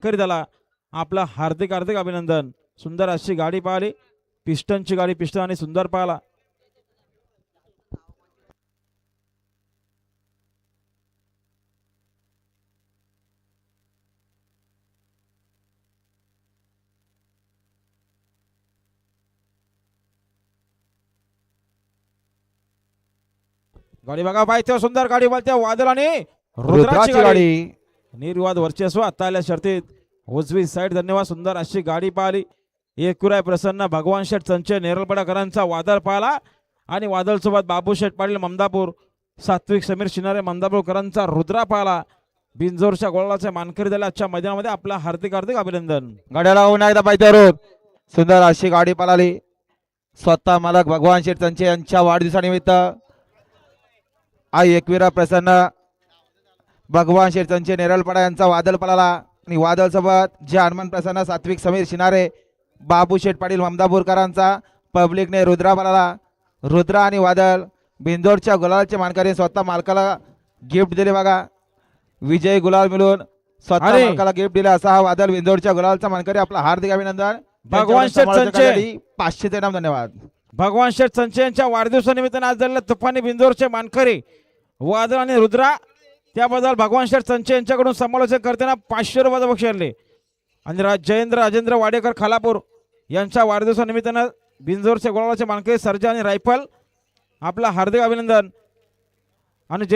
मानकरी झाला आपला हार्दिक हार्दिक अभिनंदन। सुंदर अशी गाडी पाहिली, पिस्टनची गाडी, पिस्टन आणि सुंदर पाहिला। गाडी बघा पाहिजे, सुंदर गाडी बोलते वादळ आणि रुद्राची गाडी, निर्वाद वर्चस्व आता आल्या शर्तीत उजवी साईड। धन्यवाद, सुंदर अशी गाडी पाहिली। एकविराय प्रसन्न भगवान शेठ संचय नेरळपाडाकरांचा वादळ पाहिला आणि वादळ सोबत बाबू शेठ पाटील ममदापूर, सात्विक समीर शिनारे ममदापूरकरांचा रुद्रा पाहिला। बिंजोरच्या गोळाचे मानकरी झाले आजच्या मैदानामध्ये, आपला हार्दिक हार्दिक अभिनंदन। गाड्याला होऊन एकदा पाहिजे, सुंदर अशी गाडी पळाली। स्वतः मालक भगवान शेठ संचय यांच्या वाढदिवसानिमित्त आई एकविरा प्रसन्न भगवान शेठ संचय नेरळपाडा यांचा वादळ पळाला आणि वादळ सोबत जे हनुमान प्रसन्न, सात्विक समीर शिनारे, बाबू शेठ पाटील ममदापूरकरांचा पब्लिकने रुद्रा पळाला। रुद्रा आणि वादळ बिंदोरच्या गुलालचे मानकरी स्वतः मालकाला गिफ्ट दिले बघा, विजय गुलाल मिळून स्वतः मालकाला गिफ्ट दिले असा हा वादळ बिंदोरच्या गुलालचा मानकरी, आपला हार्दिक अभिनंदन। भगवान शेठ संचय 500 चे नाम, धन्यवाद। भगवान शेठ संचय यांच्या वाढदिवसानिमित्ताने आज झालेल्या तुफानी बिंदोरचे मानकरी वादळ आणि रुद्रा, त्याबद्दल भगवान शेठ संचय यांच्याकडून समालोचन करताना 500 रुपयाचा बक्षीस आणले। आणि राजेंद्र वाडेकर खालापूर यांच्या वाढदिवसानिमित्तानं बिंजोरचे गोळाचे मानकरी सर्जा आणि रायफल, आपला हार्दिक अभिनंदन। आणि